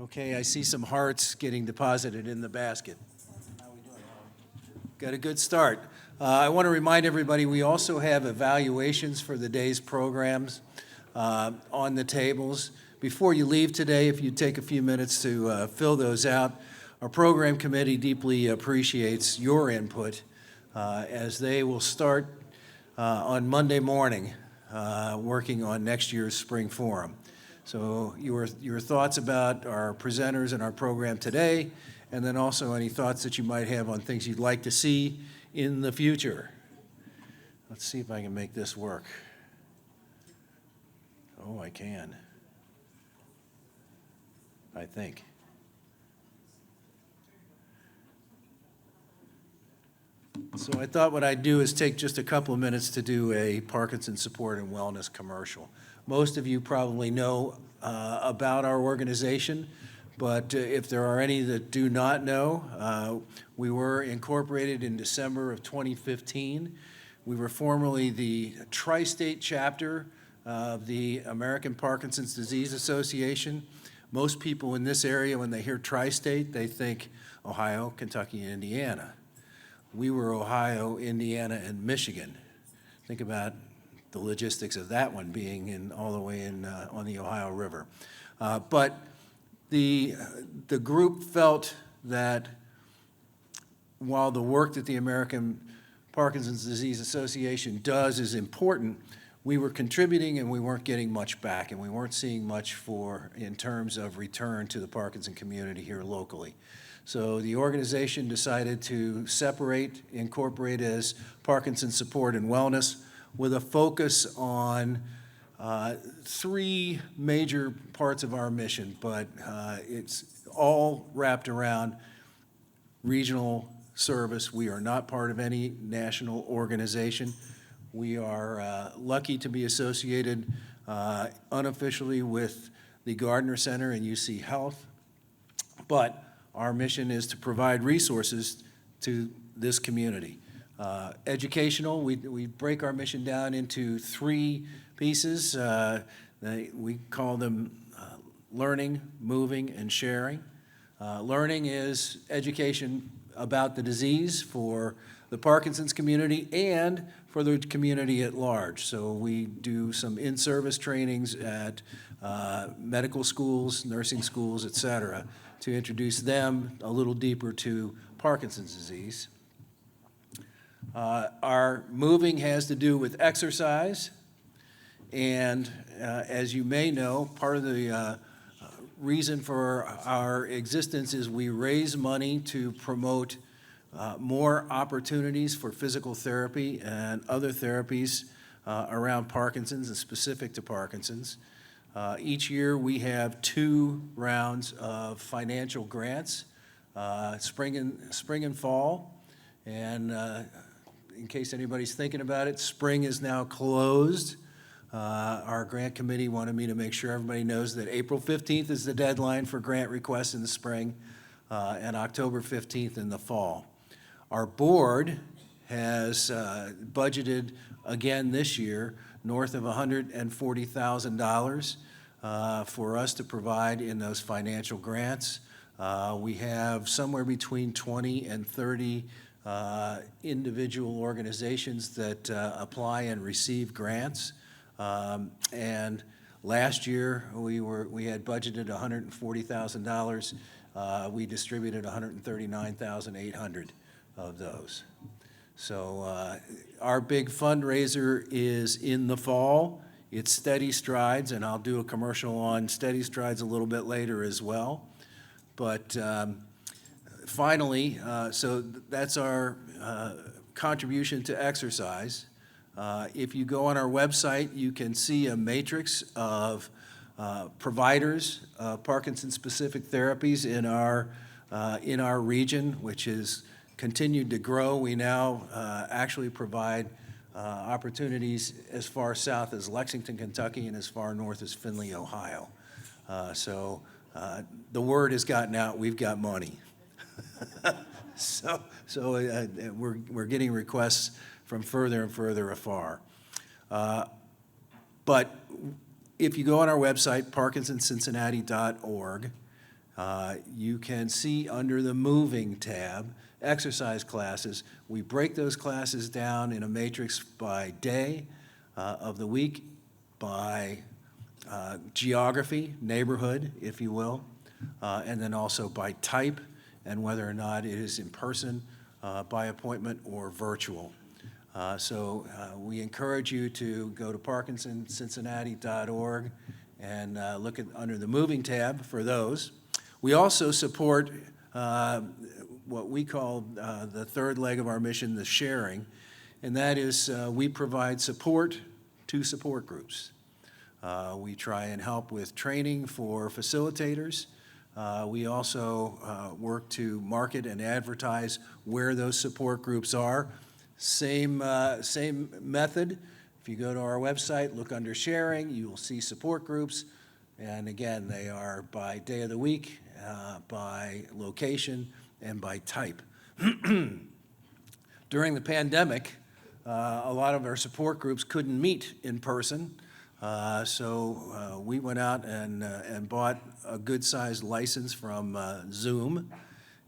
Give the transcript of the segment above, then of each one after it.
Okay, I see some hearts getting deposited in the basket. How we doing? Got a good start. I want to remind everybody, we also have evaluations for the day's programs on the tables. Before you leave today, if you take a few minutes to fill those out, our program committee deeply appreciates your input as they will start on Monday morning working on next year's spring forum. So your thoughts about our presenters and our program today, and then also any thoughts that you might have on things you'd like to see in the future. Let's see if I can make this work. Oh, I can. I think. So I thought what I'd do is take just a couple of minutes to do a Parkinson's support and wellness commercial. Most of you probably know about our organization, but if there are any that do not know, we were incorporated in December of 2015. We were formerly the tri-state chapter of the American Parkinson's Disease Association. Most people in this area, when they hear tri-state, they think Ohio, Kentucky, and Indiana. We were Ohio, Indiana, and Michigan. Think about the logistics of that one being all the way in on the Ohio River. But the group felt that while the work that the American Parkinson's Disease Association does is important, we were contributing and we weren't getting much back, and we weren't seeing much in terms of return to the Parkinson community here locally. So the organization decided to separate, incorporate as Parkinson's Support and Wellness, with a focus on three major parts of our mission, but it's all wrapped around regional service. We are not part of any national organization. We are lucky to be associated unofficially with the Gardner Center and UC Health, but our mission is to provide resources to this community. Educational, we break our mission down into three pieces. We call them learning, moving, and sharing. Learning is education about the disease for the Parkinson's community and for the community at large. So we do some in-service trainings at medical schools, nursing schools, et cetera, to introduce them a little deeper to Parkinson's disease. Our moving has to do with exercise, and as you may know, part of the reason for our existence is we raise money to promote more opportunities for physical therapy and other therapies around Parkinson's and specific to Parkinson's. Each year we have 2 rounds of financial grants, spring and fall, and in case anybody's thinking about it, spring is now closed. Our grant committee wanted me to make sure everybody knows that April 15th is the deadline for grant requests in the spring and October 15th in the fall. Our board has budgeted again this year north of $140,000 for us to provide in those financial grants. We have somewhere between 20 and 30 individual organizations that apply and receive grants. And last year we had budgeted $140,000. We distributed $139,800 of those. So our big fundraiser is in the fall. It's Steady Strides, and I'll do a commercial on Steady Strides a little bit later as well. But finally, so that's our contribution to exercise. If you go on our website, you can see a matrix of providers of Parkinson-specific therapies in our region, which has continued to grow. We now actually provide opportunities as far south as Lexington, Kentucky, and as far north as Findlay, Ohio. So the word has gotten out, we've got money. So we're getting requests from further and further afar. But if you go on our website, parkinsoncincinnati.org, You can see under the Moving tab, exercise classes. We break those classes down in a matrix by day of the week, by geography, neighborhood, if you will, and then also by type and whether or not it is in person, by appointment, or virtual. So we encourage you to go to parkinsoncincinnati.org and look at under the Moving tab for those. We also support what we call the third leg of our mission, the sharing, and that is we provide support to support groups. We try and help with training for facilitators. We also work to market and advertise where those support groups are. Same method. If you go to our website, look under sharing, you will see support groups. And again, they are by day of the week, by location, and by type. During the pandemic, a lot of our support groups couldn't meet in person. So we went out and bought a good-sized license from Zoom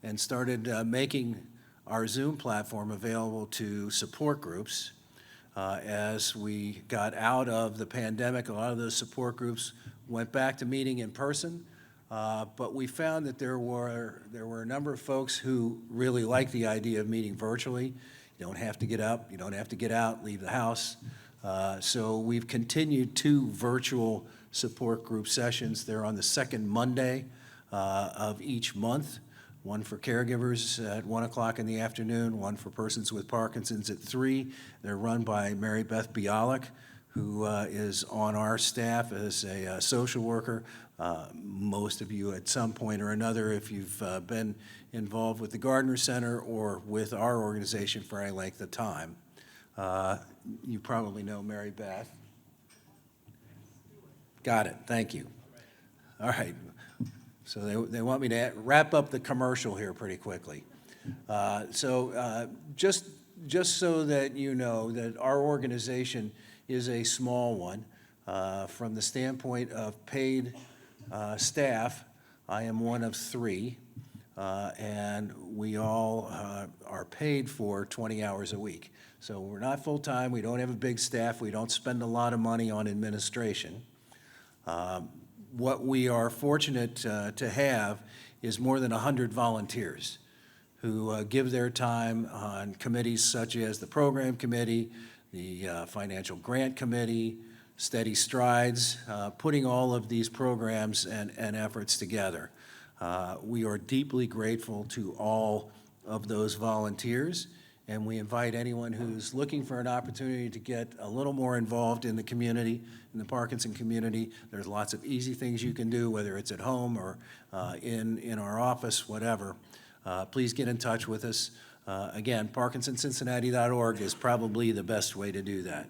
and started making our Zoom platform available to support groups. As we got out of the pandemic, a lot of those support groups went back to meeting in person, but we found that there were a number of folks who really liked the idea of meeting virtually. You don't have to get up, you don't have to get out, leave the house. So we've continued 2 virtual support group sessions. They're on the second Monday of each month, one for caregivers at 1 o'clock in the afternoon, one for persons with Parkinson's at 3. They're run by Mary Beth Bialik, who is on our staff as a social worker. Most of you at some point or another, if you've been involved with the Gardner Center or with our organization for any length of time, you probably know Mary Beth. Got it, thank you. All right, so they want me to wrap up the commercial here pretty quickly. Just so that you know that our organization is a small one. From the standpoint of paid staff, I am one of 3, and we all are paid for 20 hours a week. So we're not full-time, we don't have a big staff, we don't spend a lot of money on administration. What we are fortunate to have is more than 100 volunteers who give their time on committees such as the Program Committee, the Financial Grant Committee, Steady Strides, putting all of these programs and efforts together. We are deeply grateful to all of those volunteers, and we invite anyone who's looking for an opportunity to get a little more involved in the community, in the Parkinson community. There's lots of easy things you can do, whether it's at home or in our office, whatever. Please get in touch with us. Again, parkinsoncincinnati.org is probably the best way to do that.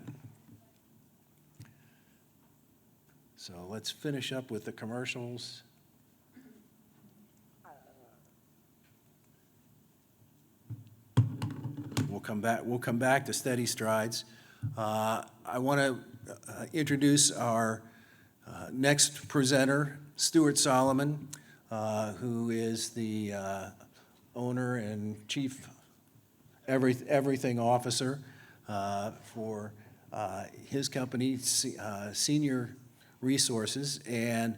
So let's finish up with the commercials. We'll come back to Steady Strides. I want to introduce our next presenter, Stuart Solomon, who is the owner and chief everything officer for his company, Senior Resources. And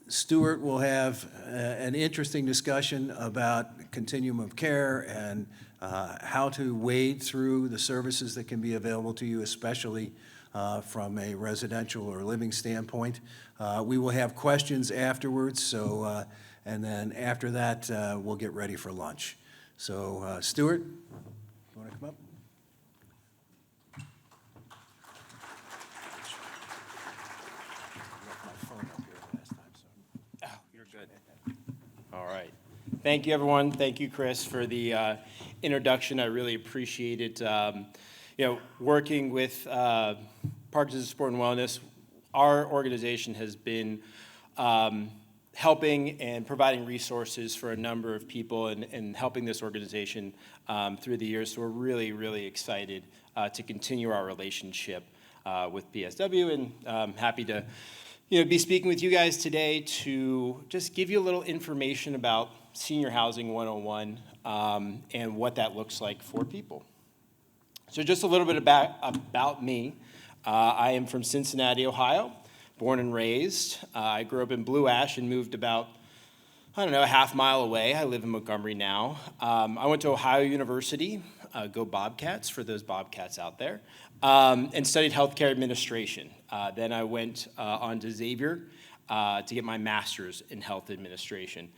Stuart will have an interesting discussion about continuum of care and how to wade through the services that can be available to you, especially from a residential or living standpoint. We will have questions afterwards, so and then after that, we'll get ready for lunch. So, Stuart, you want to come up? Oh, you're good. All right. Thank you, everyone. Thank you, Chris, for the introduction. I really appreciate it. Working with Parkinson's Sport and Wellness, our organization has been helping and providing resources for a number of people and helping this organization through the years. So we're really, really excited to continue our relationship with PSW, and I'm happy to be speaking with you guys today to just give you a little information about Senior Housing 101 and what that looks like for people. So just a little bit about me. I am from Cincinnati, Ohio, born and raised. I grew up in Blue Ash and moved about, a half mile away. I live in Montgomery now. I went to Ohio University, go Bobcats for those Bobcats out there, and studied healthcare administration. Then I went on to Xavier to get my master's in health administration.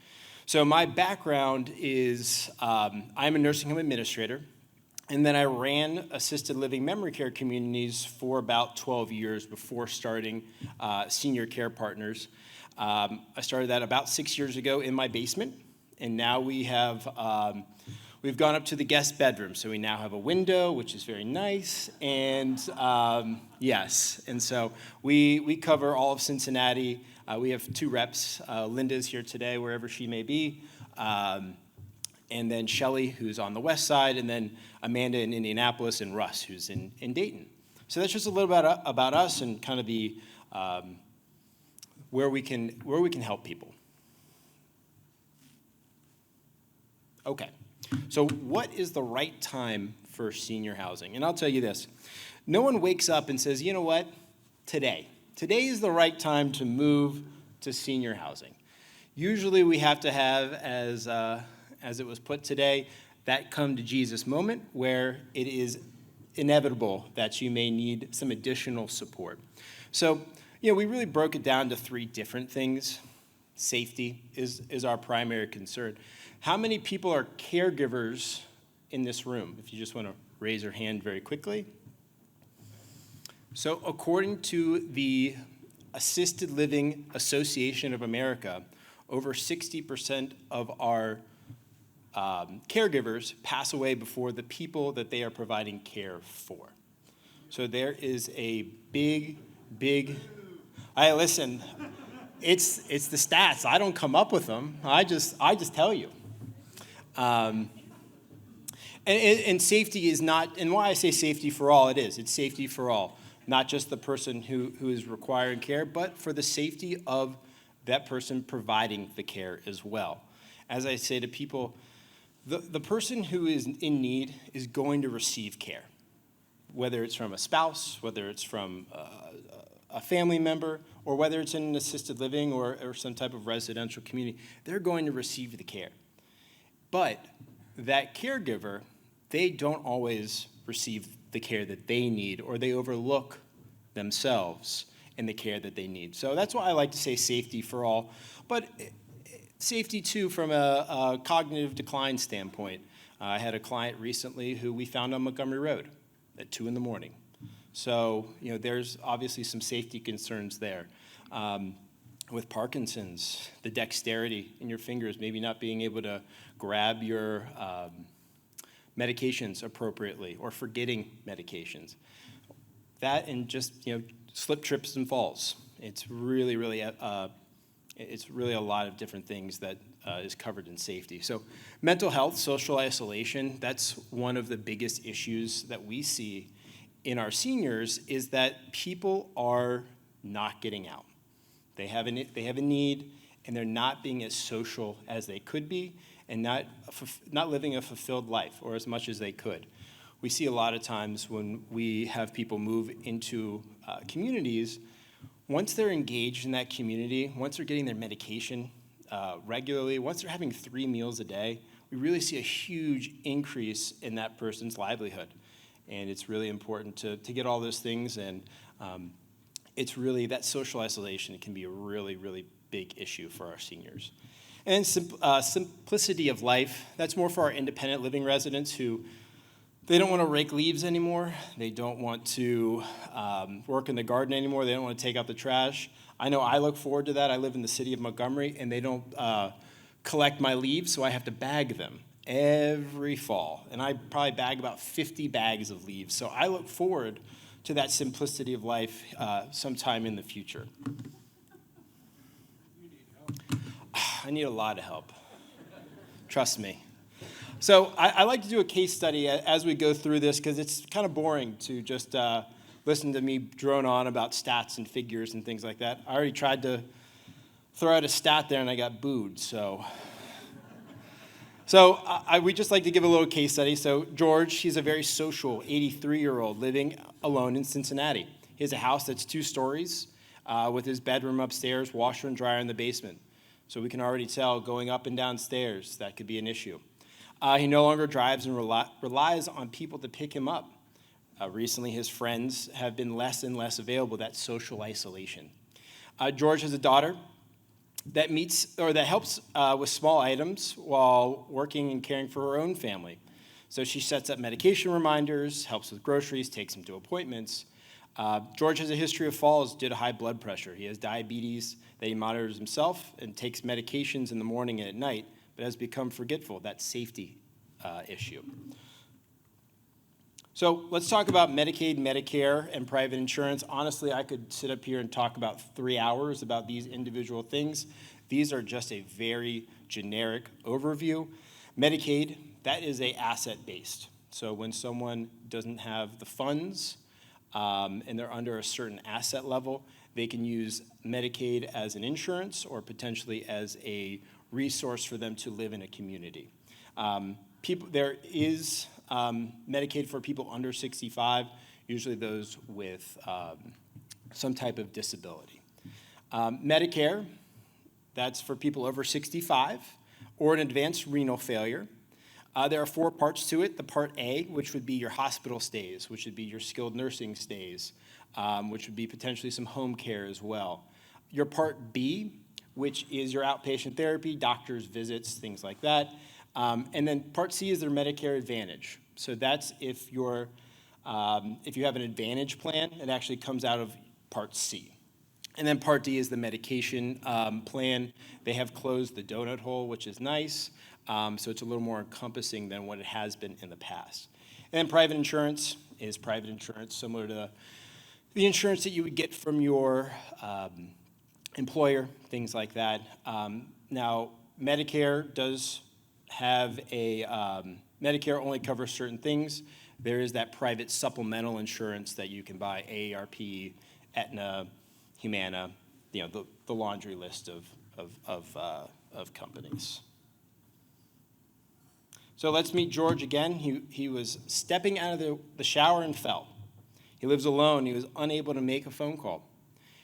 So my background is I'm a nursing home administrator, and then I ran assisted living memory care communities for about 12 years before starting Senior Care Partners. I started that about 6 years ago in my basement, and now we've gone up to the guest bedroom. So we now have a window, which is very nice, and yes, and so we cover all of Cincinnati. We have 2 reps. Linda's here today, wherever she may be, and then Shelly, who's on the west side, and then Amanda in Indianapolis, and Russ, who's in Dayton. So that's just a little bit about us and kind of the where we can help people. Okay, so what is the right time for senior housing? And I'll tell you this, no one wakes up and says, you know what, today is the right time to move to senior housing. Usually we have to have, as it was put today, that come to Jesus moment where it is inevitable that you may need some additional support. So, we really broke it down to 3 different things. Safety is our primary concern. How many people are caregivers in this room? If you just want to raise your hand very quickly. So according to the Assisted Living Association of America, over 60% of our caregivers pass away before the people that they are providing care for. So there is a big, listen, it's the stats. I don't come up with them. I just tell you. And safety is not, and why I say safety for all, it's safety for all. Not just the person who is requiring care, but for the safety of that person providing the care as well. As I say to people, the person who is in need is going to receive care, whether it's from a spouse, whether it's from a family member, or whether it's in an assisted living or some type of residential community, they're going to receive the care. But that caregiver, they don't always receive the care that they need, or they overlook themselves in the care that they need. So that's why I like to say safety for all, but safety too from a cognitive decline standpoint. I had a client recently who we found on Montgomery Road at 2 a.m. So, there's obviously some safety concerns there. With Parkinson's, the dexterity in your fingers, maybe not being able to grab your medications appropriately or forgetting medications. That and just, slip, trips, and falls. It's really a lot of different things that is covered in safety. So mental health, social isolation, that's one of the biggest issues that we see in our seniors is that people are not getting out. They have a need, and they're not being as social as they could be, and not living a fulfilled life, or as much as they could. We see a lot of times when we have people move into communities, once they're engaged in that community, once they're getting their medication regularly, once they're having 3 meals a day, we really see a huge increase in that person's livelihood. And it's really important to get all those things, and it's really, that social isolation can be a really, really big issue for our seniors. And simplicity of life, that's more for our independent living residents who, they don't want to rake leaves anymore. They don't want to work in the garden anymore. They don't want to take out the trash. I know I look forward to that. I live in the city of Montgomery, and they don't collect my leaves, so I have to bag them every fall. And I probably bag about 50 bags of leaves. So I look forward to that simplicity of life sometime in the future. I need a lot of help. Trust me. So I like to do a case study as we go through this because it's kind of boring to just listen to me drone on about stats and figures and things like that. I already tried to throw out a stat there and I got booed, so. We just like to give a little case study. So George, he's a very social 83-year-old living alone in Cincinnati. He has a house that's 2 stories with his bedroom upstairs, washer and dryer in the basement. So we can already tell going up and down stairs, that could be an issue. He no longer drives and relies on people to pick him up. Recently, his friends have been less and less available, that social isolation. George has a daughter that helps with small items while working and caring for her own family. So she sets up medication reminders, helps with groceries, takes him to appointments. George has a history of falls due to high blood pressure. He has diabetes that he monitors himself and takes medications in the morning and at night, but has become forgetful, that safety issue. So let's talk about Medicaid, Medicare, and private insurance. Honestly, I could sit up here and talk about 3 hours about these individual things. These are just a very generic overview. Medicaid, that is asset-based. So when someone doesn't have the funds and they're under a certain asset level, they can use Medicaid as an insurance or potentially as a resource for them to live in a community. There is Medicaid for people under 65, usually those with some type of disability. Medicare, that's for people over 65 or an advanced renal failure. There are 4 parts to it. The Part A, which would be your hospital stays, which would be your skilled nursing stays, which would be potentially some home care as well. Your Part B, which is your outpatient therapy, doctor's visits, things like that. And then Part C is their Medicare Advantage. So that's if you have an Advantage plan, it actually comes out of Part C. And then Part D is the medication plan. They have closed the donut hole, which is nice. So it's a little more encompassing than what it has been in the past. And then private insurance is private insurance, similar to the insurance that you would get from your employer, things like that. Now, Medicare does have Medicare only covers certain things. There is that private supplemental insurance that you can buy, AARP, Aetna, Humana, the laundry list of companies. So let's meet George again. He was stepping out of the shower and fell. He lives alone. He was unable to make a phone call.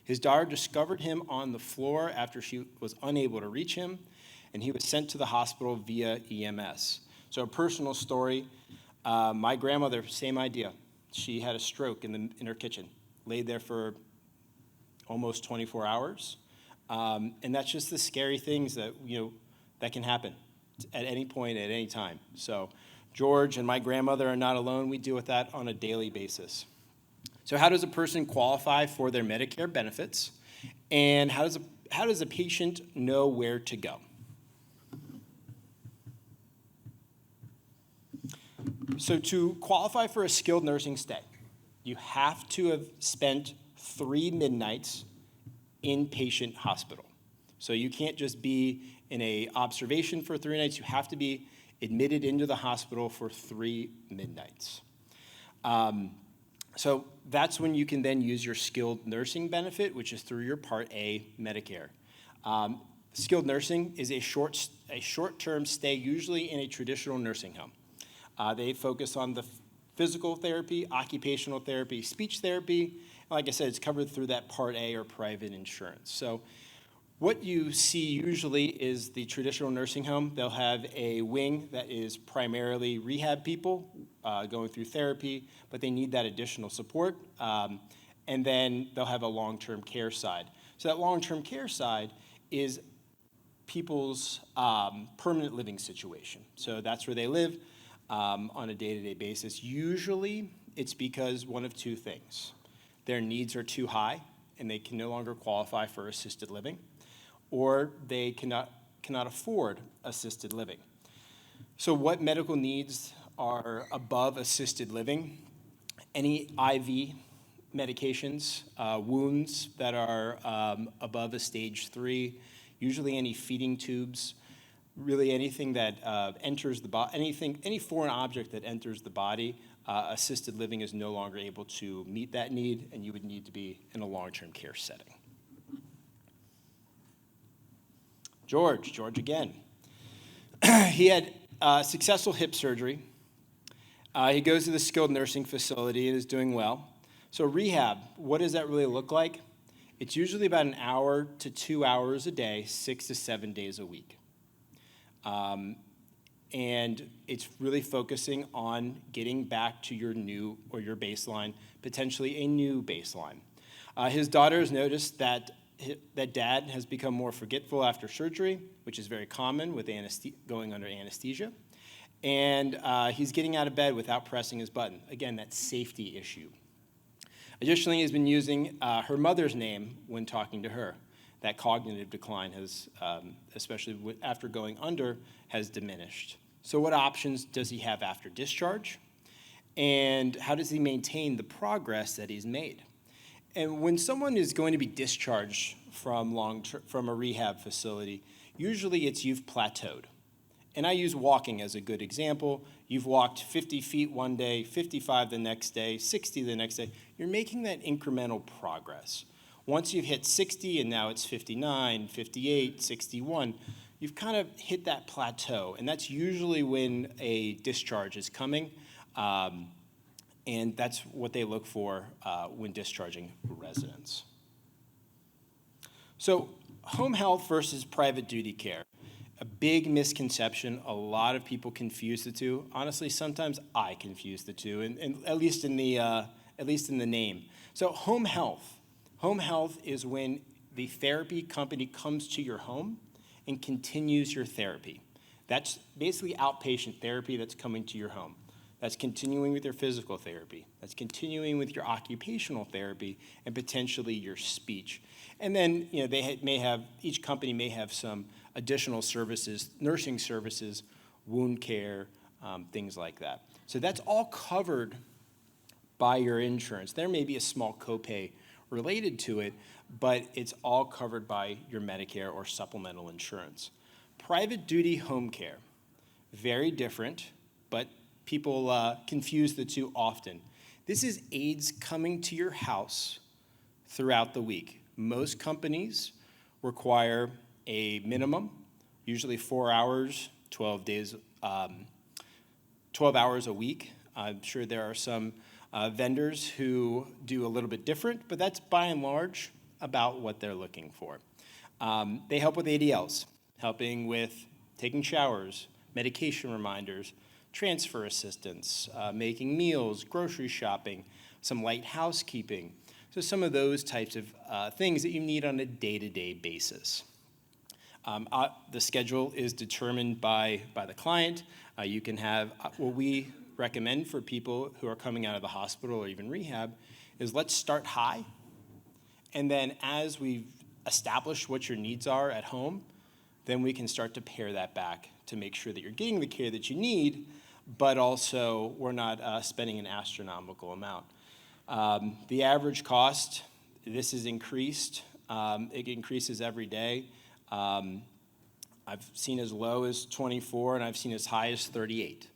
His daughter discovered him on the floor after she was unable to reach him, and he was sent to the hospital via EMS. So a personal story, my grandmother, same idea. She had a stroke in her kitchen, laid there for almost 24 hours. And that's just the scary things that, that can happen at any point, at any time. So George and my grandmother are not alone. We deal with that on a daily basis. So how does a person qualify for their Medicare benefits? And how does a patient know where to go? So to qualify for a skilled nursing stay, you have to have spent 3 midnights in inpatient hospital. So you can't just be in a observation for 3 nights. You have to be admitted into the hospital for 3 midnights. So that's when you can then use your skilled nursing benefit, which is through your Part A Medicare. Skilled nursing is a short-term stay, usually in a traditional nursing home. They focus on the physical therapy, occupational therapy, speech therapy. Like I said, it's covered through that Part A or private insurance. So what you see usually is the traditional nursing home. They'll have a wing that is primarily rehab people going through therapy, but they need that additional support. And then they'll have a long-term care side. So that long-term care side is people's permanent living situation. So that's where they live on a day-to-day basis. Usually it's because one of 2 things. Their needs are too high and they can no longer qualify for assisted living, or they cannot afford assisted living. So what medical needs are above assisted living? Any IV medications, wounds that are above a stage 3, usually any feeding tubes, really anything that enters the body, any foreign object that enters the body assisted living is no longer able to meet that need, and you would need to be in a long-term care setting. George again. He had successful hip surgery. He goes to the skilled nursing facility and is doing well. So rehab, what does that really look like? It's usually about an hour to 2 hours a day, 6 to 7 days a week. And it's really focusing on getting back to your new or your baseline, potentially a new baseline. His daughter has noticed that dad has become more forgetful after surgery, which is very common with going under anesthesia. And he's getting out of bed without pressing his button. Again, that safety issue. Additionally, he's been using her mother's name when talking to her. That cognitive decline has, especially after going under, has diminished. So what options does he have after discharge? And how does he maintain the progress that he's made? And when someone is going to be discharged from a rehab facility, usually it's you've plateaued. And I use walking as a good example. You've walked 50 feet one day, 55 the next day, 60 the next day. You're making that incremental progress. Once you've hit 60 and now it's 59, 58, 61, you've kind of hit that plateau. And that's usually when a discharge is coming. And that's what they look for when discharging residents. So home health versus private duty care. A big misconception. A lot of people confuse the two. Honestly, sometimes I confuse the two, and at least in the name. So home health. Home health is when the therapy company comes to your home and continues your therapy. That's basically outpatient therapy that's coming to your home. That's continuing with your physical therapy. That's continuing with your occupational therapy and potentially your speech. And then, each company may have some additional services, nursing services, wound care, things like that. So that's all covered by your insurance. There may be a small copay related to it, but it's all covered by your Medicare or supplemental insurance. Private duty home care, very different, but people confuse the two often. This is aides coming to your house throughout the week. Most companies require a minimum, usually 4 hours, 12 days, 12 hours a week. I'm sure there are some vendors who do a little bit different, but that's by and large about what they're looking for. They help with ADLs, helping with taking showers, medication reminders, transfer assistance, making meals, grocery shopping, some light housekeeping. So some of those types of things that you need on a day-to-day basis. The schedule is determined by the client. You can have, what we recommend for people who are coming out of the hospital or even rehab is let's start high. And then as we've established what your needs are at home, then we can start to pare that back to make sure that you're getting the care that you need, but also we're not spending an astronomical amount. The average cost, this is increased. It increases every day. I've seen as low as 24, and I've seen as high as 38.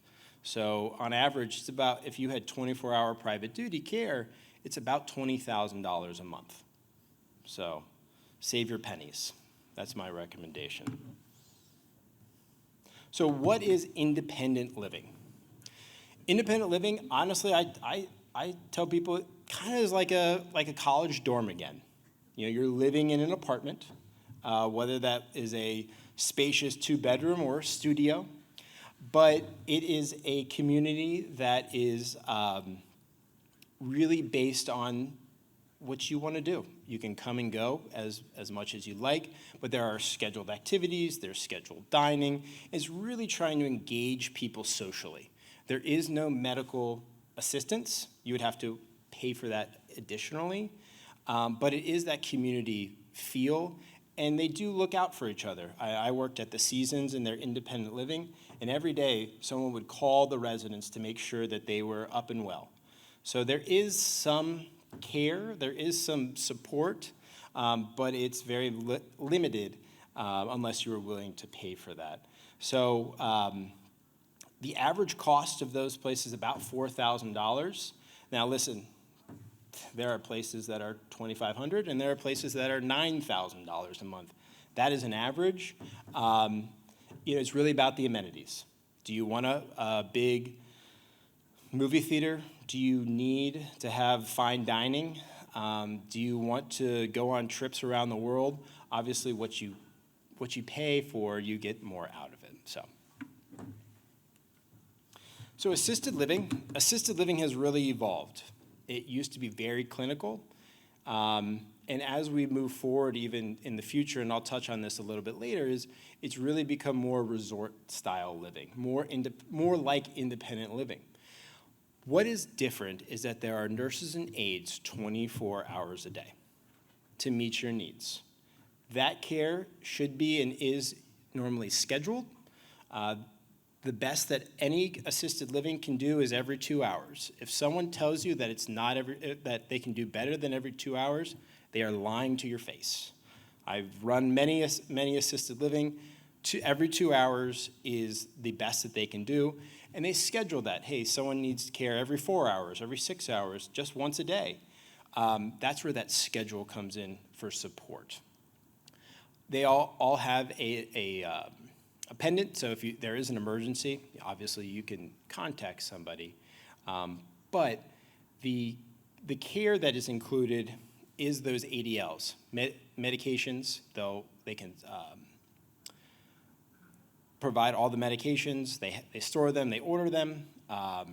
So on average, it's about, if you had 24-hour private duty care, it's about $20,000 a month. So save your pennies. That's my recommendation. So what is independent living? Independent living, honestly, I tell people it kind of is like a college dorm again. You're living in an apartment, whether that is a spacious 2-bedroom or a studio, but it is a community that is really based on what you want to do. You can come and go as much as you like, but there are scheduled activities, there's scheduled dining. It's really trying to engage people socially. There is no medical assistance. You would have to pay for that additionally, but it is that community feel, and they do look out for each other. I worked at the Seasons in their independent living, and every day someone would call the residents to make sure that they were up and well. So there is some care, there is some support, but it's very limited unless you are willing to pay for that. So The average cost of those places is about $4,000. Now listen, there are places that are $2,500 and there are places that are $9,000 a month. That is an average. It's really about the amenities. Do you want a big movie theater? Do you need to have fine dining? Do you want to go on trips around the world? Obviously, what you pay for, you get more out of it. So assisted living has really evolved. It used to be very clinical. And as we move forward, even in the future, and I'll touch on this a little bit later, it's really become more resort-style living, more like independent living. What is different is that there are nurses and aides 24 hours a day to meet your needs. That care should be and is normally scheduled. The best that any assisted living can do is every 2 hours. If someone tells you that that they can do better than every 2 hours, they are lying to your face. I've run many assisted living. Every 2 hours is the best that they can do, and they schedule that. Hey, someone needs care every 4 hours, every 6 hours, just once a day. That's where that schedule comes in for support. They all have a pendant, so if there is an emergency, obviously you can contact somebody. But the care that is included is those ADLs, medications, though they can provide all the medications, they store them, they order them, oh,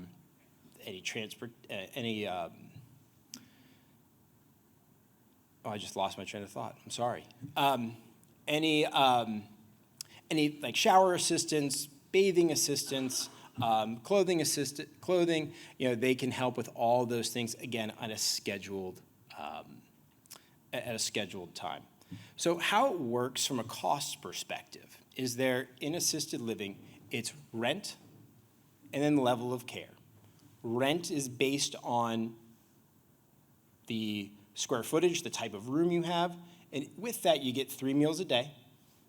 I just lost my train of thought, I'm sorry. Any like shower assistance, bathing assistance, clothing, they can help with all those things, again, on a scheduled time. So how it works from a cost perspective is in assisted living, it's rent and then level of care. Rent is based on the square footage, the type of room you have, and with that you get 3 meals a day.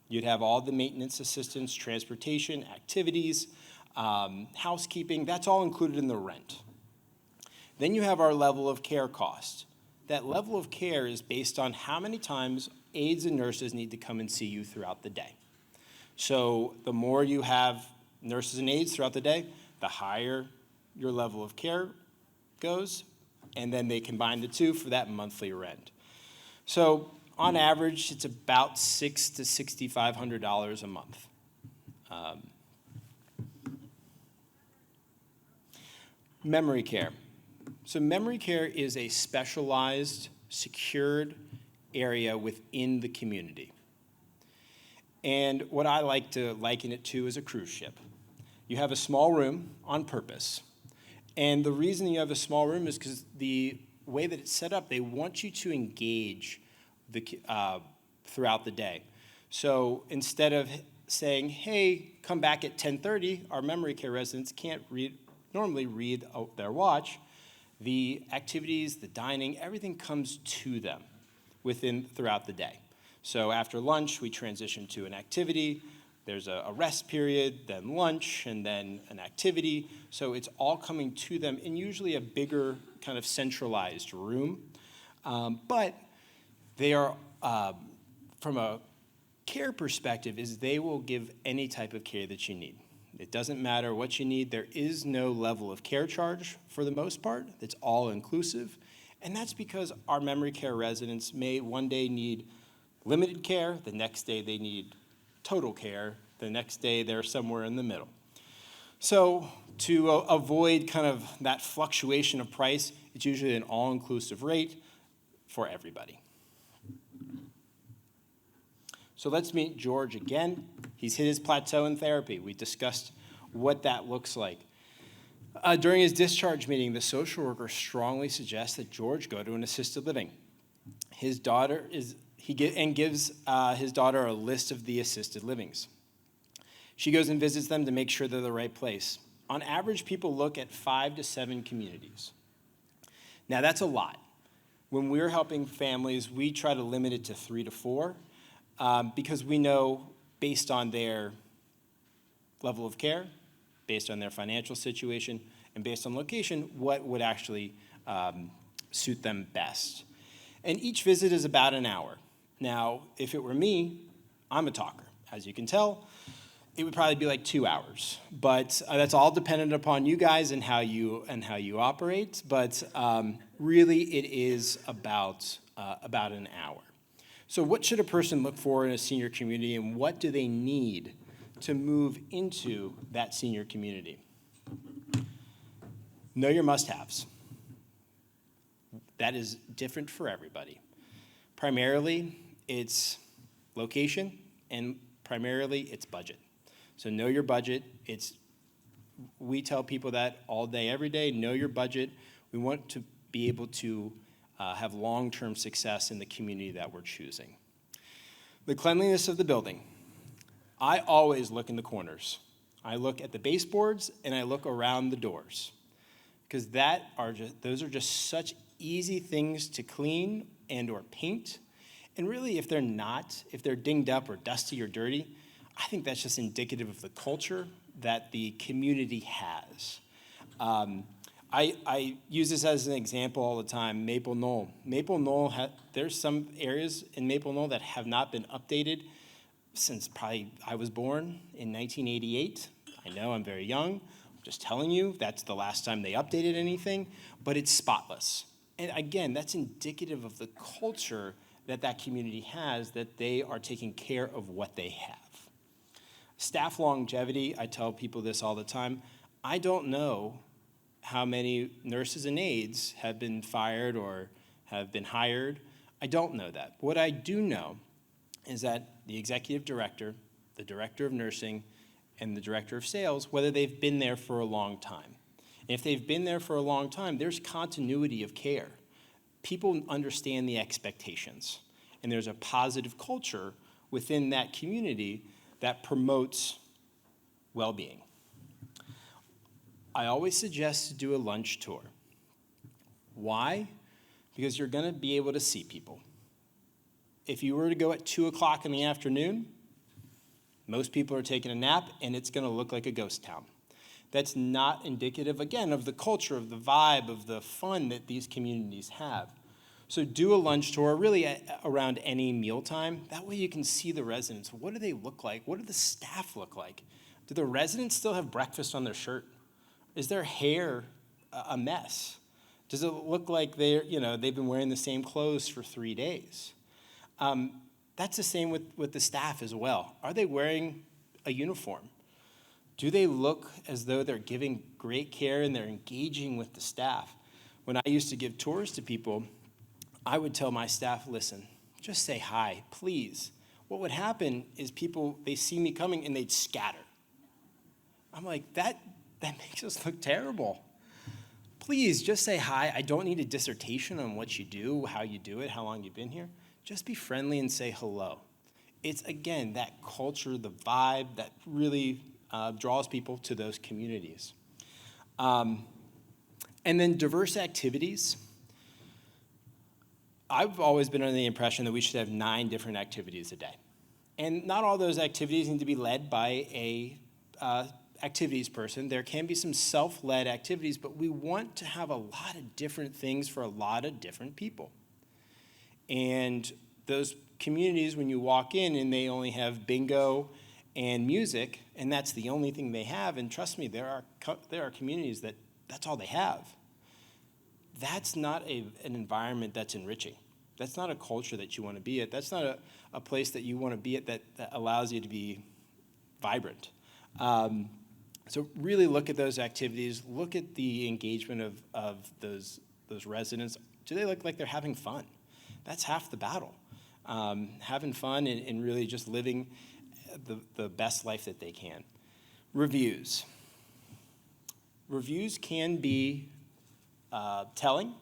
You'd have all the maintenance assistance, transportation, activities, housekeeping, that's all included in the rent. Then you have our level of care cost. That level of care is based on how many times aides and nurses need to come and see you throughout the day. So the more you have nurses and aides throughout the day, the higher your level of care goes, and then they combine the two for that monthly rent. So on average, it's about $600 to $6,500 a month. Memory care. So memory care is a specialized, secured area within the community. And what I like to liken it to is a cruise ship. You have a small room on purpose. And the reason you have a small room is because the way that it's set up, they want you to engage throughout the day. So instead of saying, hey, come back at 10:30, our memory care residents can't normally read their watch. The activities, the dining, everything comes to them throughout the day. So after lunch, we transition to an activity. There's a rest period, then lunch, and then an activity. So it's all coming to them in usually a bigger kind of centralized room. But they are, from a care perspective, they will give any type of care that you need. It doesn't matter what you need. There is no level of care charge for the most part. It's all inclusive. And that's because our memory care residents may one day need limited care, the next day they need total care, the next day they're somewhere in the middle. So to avoid kind of that fluctuation of price, it's usually an all-inclusive rate for everybody. So let's meet George again. He's hit his plateau in therapy. We discussed what that looks like. During his discharge meeting, the social worker strongly suggests that George go to an assisted living. His daughter gives his daughter a list of the assisted livings. She goes and visits them to make sure they're the right place. On average, people look at 5 to 7 communities. Now, that's a lot. When we're helping families, we try to limit it to 3 to 4 because we know, based on their level of care, based on their financial situation, and based on location, what would actually suit them best. And each visit is about an hour. Now, if it were me, I'm a talker. As you can tell, it would probably be like 2 hours. But that's all dependent upon you guys and how you operate. But really, it is about an hour. So what should a person look for in a senior community, and what do they need to move into that senior community? Know your must-haves. That is different for everybody. Primarily, it's location, and primarily, it's budget. So know your budget. We tell people that all day, every day, know your budget. We want to be able to have long-term success in the community that we're choosing. The cleanliness of the building. I always look in the corners. I look at the baseboards, and I look around the doors, because those are just such easy things to clean and or paint. And really, if they're dinged up or dusty or dirty, I think that's just indicative of the culture that the community has. I use this as an example all the time, Maple Knoll. Maple Knoll, there's some areas in Maple Knoll that have not been updated since probably I was born in 1988. I know I'm very young. I'm just telling you, that's the last time they updated anything, but it's spotless. And again, that's indicative of the culture that community has, that they are taking care of what they have. Staff longevity, I tell people this all the time. I don't know how many nurses and aides have been fired or have been hired. I don't know that. What I do know is that the executive director, the director of nursing, and the director of sales, whether they've been there for a long time. And if they've been there for a long time, there's continuity of care. People understand the expectations, and there's a positive culture within that community that promotes well-being. I always suggest to do a lunch tour. Why? Because you're going to be able to see people. If you were to go at 2 o'clock in the afternoon, most people are taking a nap, and it's going to look like a ghost town. That's not indicative, again, of the culture, of the vibe, of the fun that these communities have. So do a lunch tour, really around any mealtime. That way you can see the residents. What do they look like? What do the staff look like? Do the residents still have breakfast on their shirt? Is their hair a mess? Does it look like they've been wearing the same clothes for 3 days? That's the same with the staff as well. Are they wearing a uniform? Do they look as though they're giving great care and they're engaging with the staff? When I used to give tours to people, I would tell my staff, listen, just say hi, please. What would happen is people, they see me coming and they'd scatter. I'm like, that makes us look terrible. Please, just say hi. I don't need a dissertation on what you do, how you do it, how long you've been here. Just be friendly and say hello. It's, again, that culture, the vibe that really draws people to those communities. And then diverse activities. I've always been under the impression that we should have 9 different activities a day. And not all those activities need to be led by a activities person. There can be some self-led activities, but we want to have a lot of different things for a lot of different people. And those communities, when you walk in and they only have bingo and music, and that's the only thing they have, and trust me, there are communities that's all they have. That's not an environment that's enriching. That's not a culture that you want to be at. That's not a place that you want to be at that allows you to be vibrant. So really look at those activities. Look at the engagement of those residents. Do they look like they're having fun? That's half the battle. Having fun and really just living the best life that they can. Reviews. Reviews can be telling.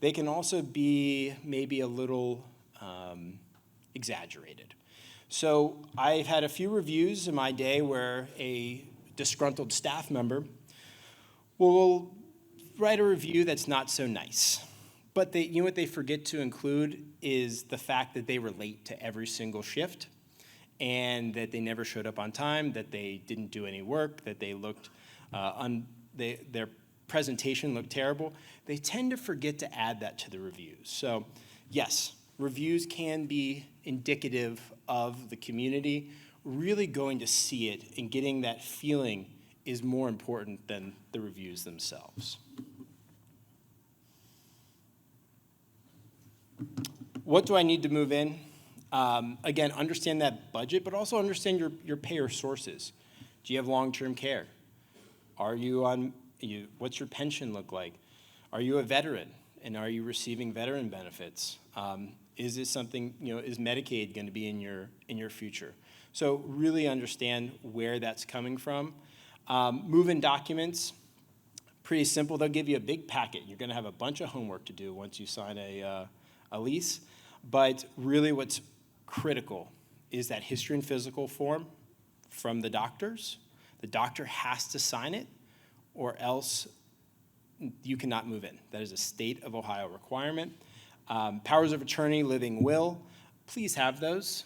They can also be maybe a little exaggerated. So I've had a few reviews in my day where a disgruntled staff member will write a review that's not so nice. But you know what they forget to include is the fact that they were late to every single shift and that they never showed up on time, that they didn't do any work, that they looked their presentation looked terrible, they tend to forget to add that to the reviews. So yes, reviews can be indicative of the community. Really going to see it and getting that feeling is more important than the reviews themselves. What do I need to move in? Again, understand that budget, but also understand your payer sources. Do you have long-term care? Are you on, what's your pension look like? Are you a veteran, and are you receiving veteran benefits? Is this something, is Medicaid going to be in your future? So really understand where that's coming from. Move-in documents, pretty simple. They'll give you a big packet. You're going to have a bunch of homework to do once you sign a lease. But really what's critical is that history and physical form from the doctors. The doctor has to sign it, or else you cannot move in. That is a state of Ohio requirement. Powers of attorney, living will, please have those.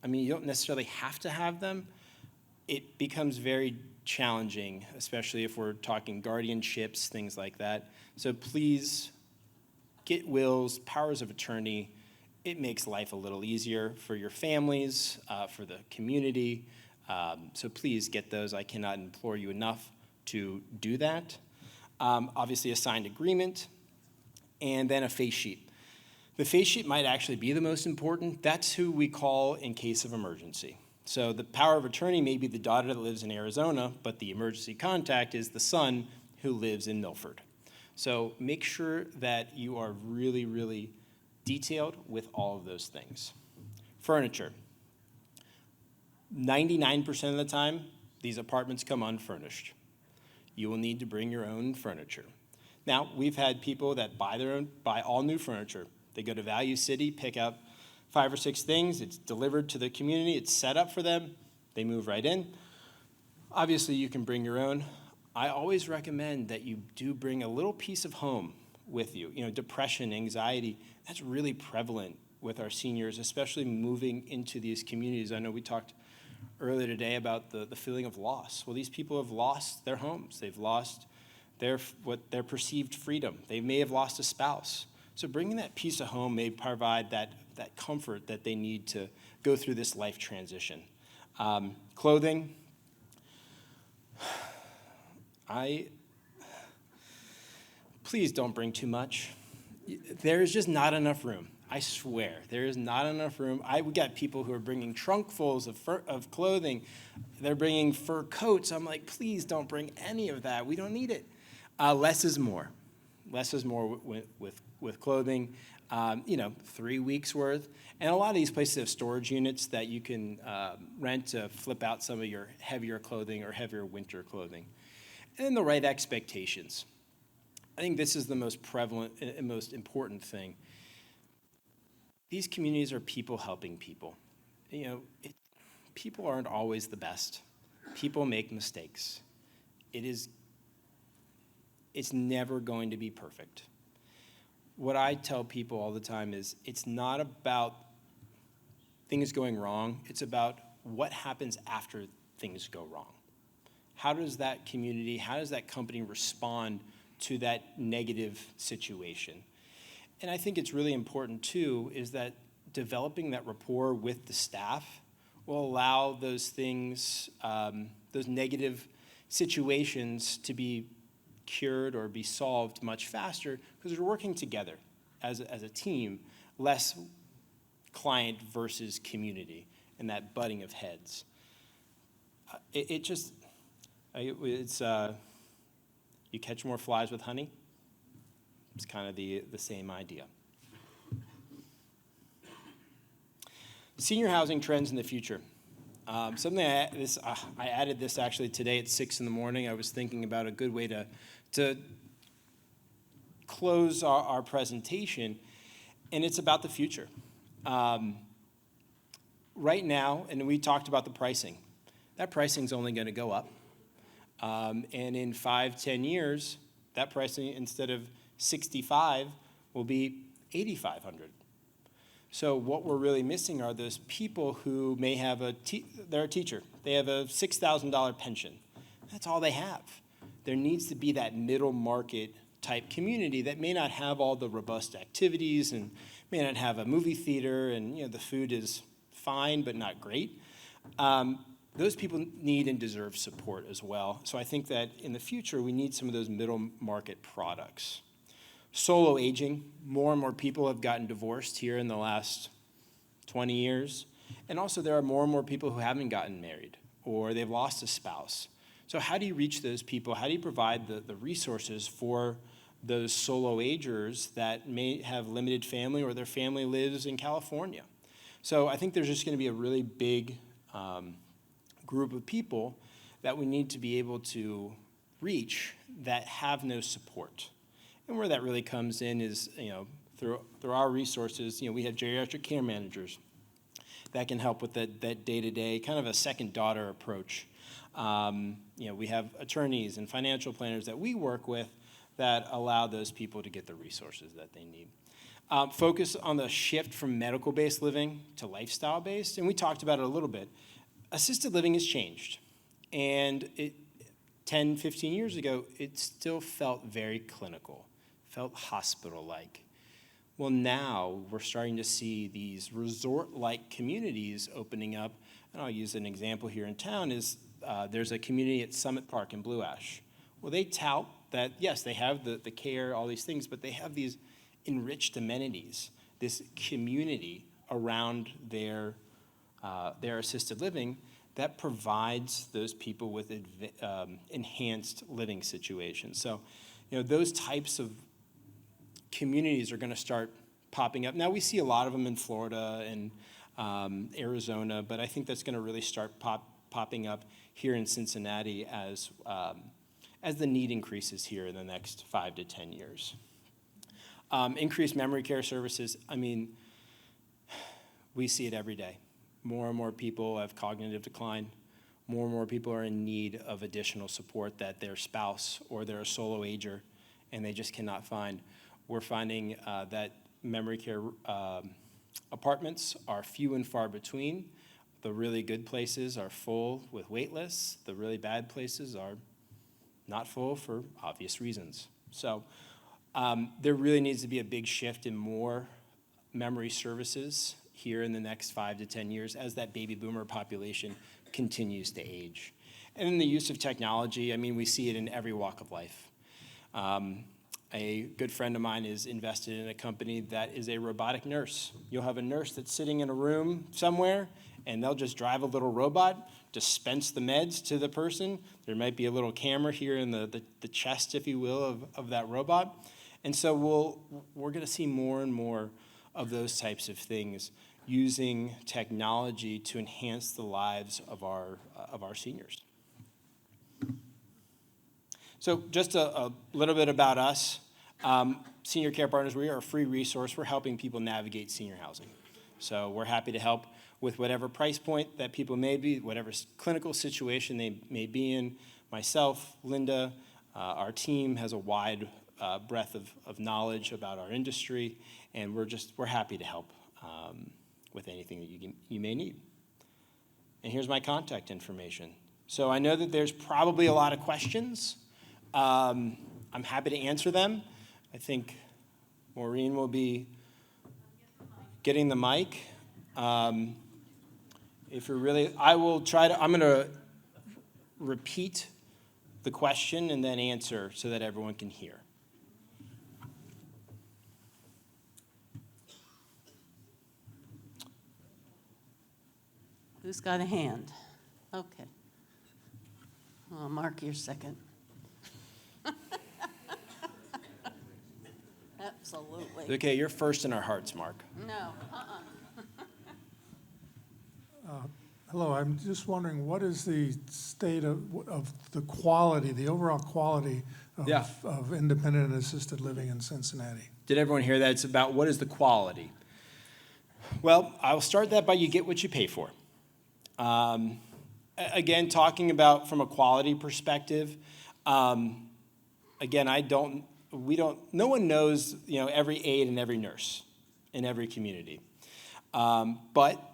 I mean, you don't necessarily have to have them. It becomes very challenging, especially if we're talking guardianships, things like that. So please get wills, powers of attorney. It makes life a little easier for your families, for the community. So please get those. I cannot implore you enough to do that. Obviously, a signed agreement, and then a face sheet. The face sheet might actually be the most important. That's who we call in case of emergency. So the power of attorney may be the daughter that lives in Arizona, but the emergency contact is the son who lives in Milford. So make sure that you are really, really detailed with all of those things. Furniture. 99% of the time, these apartments come unfurnished. You will need to bring your own furniture. Now, we've had people that buy all new furniture. They go to Value City, pick up 5 or 6 things. It's delivered to the community. It's set up for them. They move right in. Obviously, you can bring your own. I always recommend that you do bring a little piece of home with you. Depression, anxiety, that's really prevalent with our seniors, especially moving into these communities. I know we talked earlier today about the feeling of loss. Well, these people have lost their homes. They've lost their perceived freedom. They may have lost a spouse. So bringing that piece of home may provide that comfort that they need to go through this life transition. Clothing. Please don't bring too much. There is just not enough room. I swear, there is not enough room. We got people who are bringing trunkfuls of clothing. They're bringing fur coats. I'm like, please don't bring any of that. We don't need it. Less is more. Less is more with clothing. 3 weeks worth. And a lot of these places have storage units that you can rent to flip out some of your heavier clothing or heavier winter clothing. And then the right expectations. I think this is the most prevalent and most important thing. These communities are people helping people. People aren't always the best. People make mistakes. It's never going to be perfect. What I tell people all the time is it's not about things going wrong. It's about what happens after things go wrong. How does that community, how does that company respond to that negative situation? And I think it's really important, too, is that developing that rapport with the staff will allow those things, those negative situations to be cured or be solved much faster because we're working together as a team, less client versus community and that butting of heads. You catch more flies with honey. It's kind of the same idea. Senior housing trends in the future. Something I added this actually today at 6 a.m. I was thinking about a good way to close our presentation, and it's about the future. Right now, and we talked about the pricing. That pricing's only going to go up. And in 5-10 years, that pricing, instead of $6,500, will be $8,500. So what we're really missing are those people who may have they're a teacher. They have a $6,000 pension. That's all they have. there needs to be that middle market type community that may not have all the robust activities and may not have a movie theater, and the food is fine but not great. Those people need and deserve support as well. So I think that in the future, we need some of those middle market products. Solo aging, more and more people have gotten divorced here in the last 20 years. And also there are more and more people who haven't gotten married or they've lost a spouse. So how do you reach those people? How do you provide the resources for those solo agers that may have limited family or their family lives in California? So I think there's just going to be a really big group of people that we need to be able to reach that have no support. And where that really comes in is, through our resources, we have geriatric care managers that can help with that day-to-day, kind of a second daughter approach. We have attorneys and financial planners that we work with that allow those people to get the resources that they need. Focus on the shift from medical-based living to lifestyle-based, and we talked about it a little bit. Assisted living has changed, and 10, 15 years ago, it still felt very clinical, felt hospital-like. Well, now we're starting to see these resort-like communities opening up, and I'll use an example here in town is there's a community at Summit Park in Blue Ash. Well, they tout that, yes, they have the care, all these things, but they have these enriched amenities, this community around their assisted living that provides those people with enhanced living situations. So, those types of communities are going to start popping up. Now, we see a lot of them in Florida and Arizona, but I think that's going to really start popping up here in Cincinnati as the need increases here in the next 5 to 10 years. Increased memory care services, we see it every day. More and more people have cognitive decline. More and more people are in need of additional support that their spouse or they're a solo ager and they just cannot find. We're finding that memory care apartments are few and far between. The really good places are full with wait lists. The really bad places are not full for obvious reasons. So there really needs to be a big shift in more memory services here in the next 5 to 10 years as that baby boomer population continues to age. And in the use of technology, we see it in every walk of life. A good friend of mine is invested in a company that is a robotic nurse. You'll have a nurse that's sitting in a room somewhere, and they'll just drive a little robot, dispense the meds to the person. There might be a little camera here in the chest, if you will, of that robot. And so we're going to see more and more of those types of things using technology to enhance the lives of our seniors. So just a little bit about us. Senior Care Partners, we are a free resource. We're helping people navigate senior housing. So we're happy to help with whatever price point that people may be, whatever clinical situation they may be in. Myself, Linda, our team has a wide breadth of knowledge about our industry, and we're happy to help with anything that you may need. And here's my contact information. So I know that there's probably a lot of questions. I'm happy to answer them. I think Maureen will be getting the mic. If you're really, I'm going to repeat the question and then answer so that everyone can hear. Who's got a hand? Okay. I'll mark your second. Absolutely. Okay, you're first in our hearts, Mark. No, Hello, I'm just wondering, what is the state of the quality, the overall quality of independent and assisted living in Cincinnati? Did everyone hear that? It's about what is the quality? Well, I'll start that by you get what you pay for. Again, talking about from a quality perspective, again, no one knows, every aide and every nurse in every community. But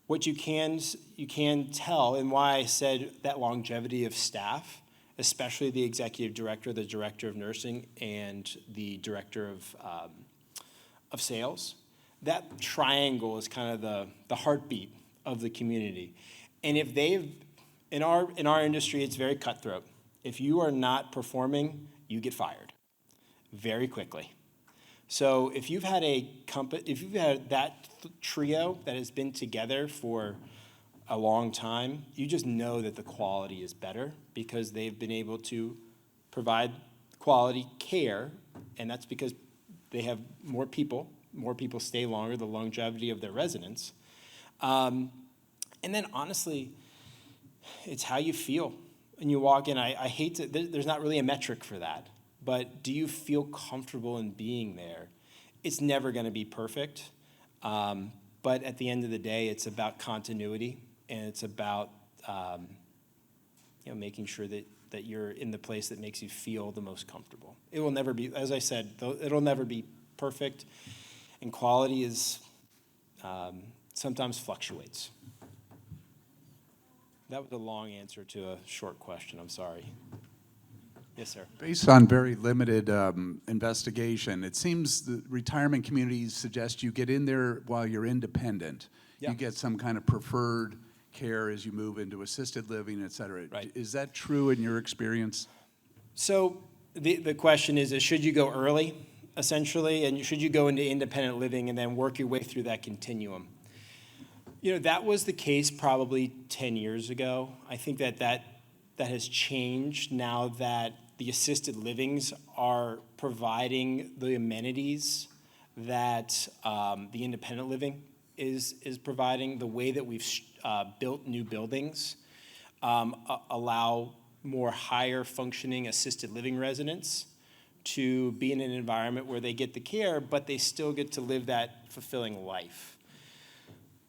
what you can tell, and why I said that longevity of staff especially the executive director, the director of nursing, and the director of sales. That triangle is kind of the heartbeat of the community. And if in our industry, it's very cutthroat. If you are not performing, you get fired very quickly. So if you've had that trio that has been together for a long time, you just know that the quality is better because they've been able to provide quality care, and that's because they have more people stay longer, the longevity of their residents. And then honestly, it's how you feel when you walk in. I hate to, there's not really a metric for that, but do you feel comfortable in being there? It's never going to be perfect, but at the end of the day, it's about continuity, and it's about making sure that you're in the place that makes you feel the most comfortable. It will never be, as I said, it'll never be perfect, and quality is sometimes fluctuates. That was a long answer to a short question. I'm sorry. Yes, sir. Based on very limited investigation, it seems the retirement communities suggest you get in there while you're independent. Yeah. You get some kind of preferred care as you move into assisted living, et cetera. Right. Is that true in your experience? So the question is should you go early, essentially, and should you go into independent living and then work your way through that continuum? That was the case probably 10 years ago. I think that has changed now that the assisted livings are providing the amenities that the independent living is providing. The way that we've built new buildings allow more higher functioning assisted living residents to be in an environment where they get the care, but they still get to live that fulfilling life.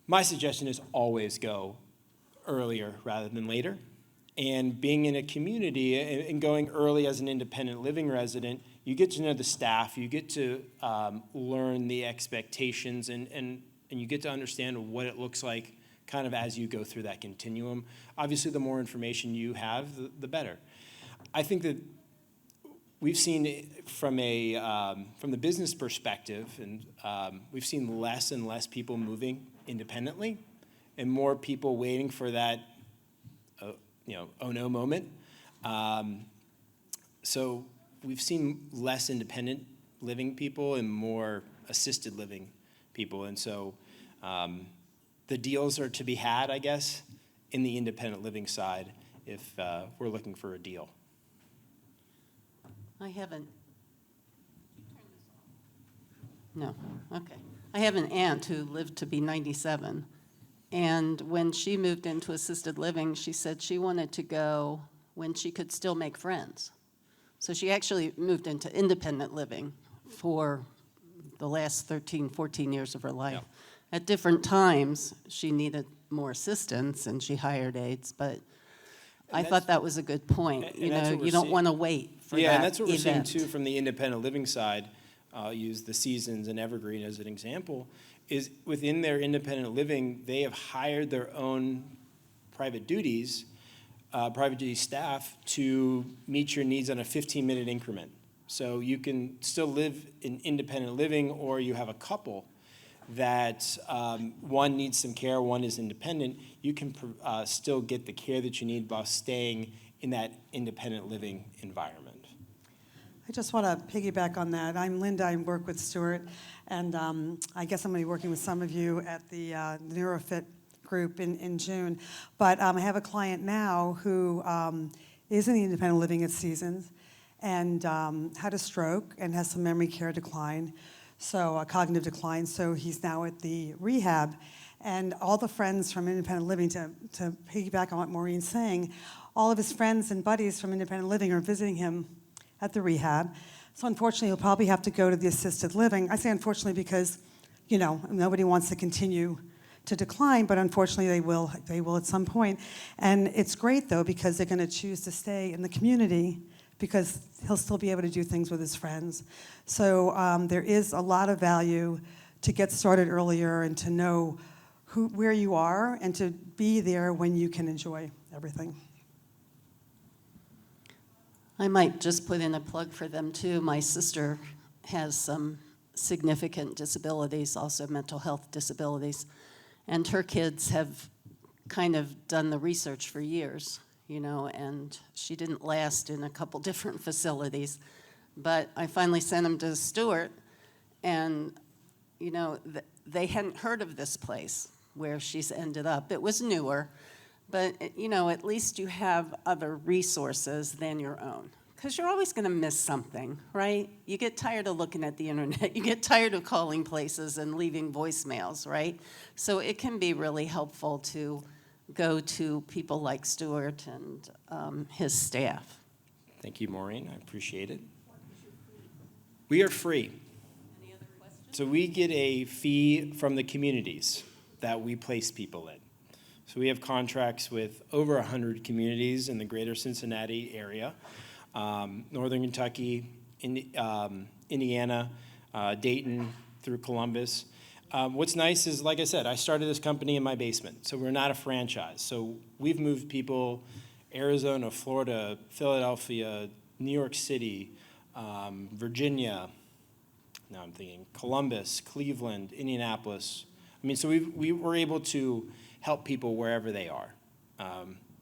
My suggestion is always go earlier rather than later. And being in a community and going early as an independent living resident, you get to know the staff, you get to learn the expectations, and you get to understand what it looks like kind of as you go through that continuum. Obviously, the more information you have, the better. I think that we've seen from the business perspective, and we've seen less and less people moving independently, and more people waiting for that, oh no moment. So we've seen less independent living people and more assisted living people, and so the deals are to be had, I guess, in the independent living side if we're looking for a deal. I haven't. No, okay. I have an aunt who lived to be 97, and when she moved into assisted living, she said she wanted to go when she could still make friends. So she actually moved into independent living for the last 13, 14 years of her life. Yeah. At different times, she needed more assistance, and she hired aides, but I thought that was a good point. And You that's know, what we're you don't seeing. want to wait for that Yeah, and that's what we're event. seeing too from the independent living side. I'll use the Seasons and Evergreen as an example, is within their independent living, they have hired their own private duty staff to meet your needs on a 15-minute increment. So you can still live in independent living, or you have a couple that one needs some care, one is independent. You can still get the care that you need while staying in that independent living environment. I just want to piggyback on that. I'm Linda. I work with Stuart, and I guess I'm going to be working with some of you at the NeuroFit group in June. But I have a client now who is in the independent living at Seasons and had a stroke and has some memory care decline, so a cognitive decline. So he's now at the rehab. And all the friends from independent living, to piggyback on what Maureen's saying, all of his friends and buddies from independent living are visiting him at the rehab. So unfortunately, he'll probably have to go to the assisted living. I say unfortunately because, nobody wants to continue to decline, but unfortunately they will at some point. And it's great though, because they're gonna choose to stay in the community because he'll still be able to do things with his friends. So there is a lot of value to get started earlier and to know where you are and to be there when you can enjoy everything. I might just put in a plug for them too. My sister has some significant disabilities, also mental health disabilities, and her kids have kind of done the research for years, you know, and she didn't last in a couple different facilities. But I finally sent them to Stuart, and, you know, they hadn't heard of this place where she's ended up. It was newer, but, you know, at least you have other resources than your own. Because you're always going to miss something, right? You get tired of looking at the internet. You get tired of calling places and leaving voicemails, right? So it can be really helpful to go to people like Stuart and his staff. Thank you, Maureen. I appreciate it. We are free. Any other questions? So we get a fee from the communities that we place people in. So we have contracts with over 100 communities in the greater Cincinnati area, Northern Kentucky, Indiana, Dayton, through Columbus. What's nice is, like I said, I started this company in my basement, so we're not a franchise. So we've moved people Arizona, Florida, Philadelphia, New York City, Virginia, now I'm thinking Columbus, Cleveland, Indianapolis. I mean, so we were able to help people wherever they are.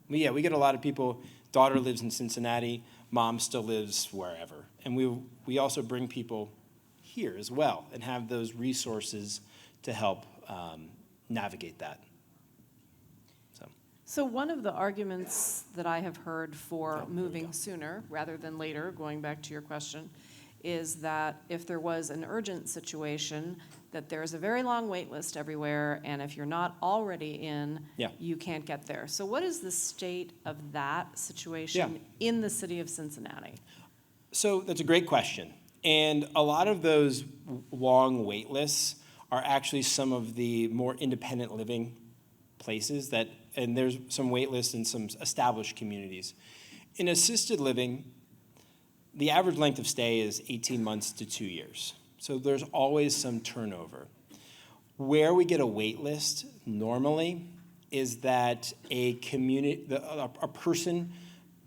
Yeah, we get a lot of people, daughter lives in Cincinnati, mom still lives wherever. And we also bring people here as well and have those resources to help navigate that. So one of the arguments that I have heard for moving sooner rather than later, going back to your question, is that if there was an urgent situation, that there's a very long wait list everywhere, and if you're not already in, you can't get there. So what is the state of that situation in the city of Cincinnati? So that's a great question. And a lot of those long wait lists are actually some of the more independent living places that, and there's some wait lists in some established communities. In assisted living, the average length of stay is 18 months to 2 years. So there's always some turnover. Where we get a wait list normally is that a person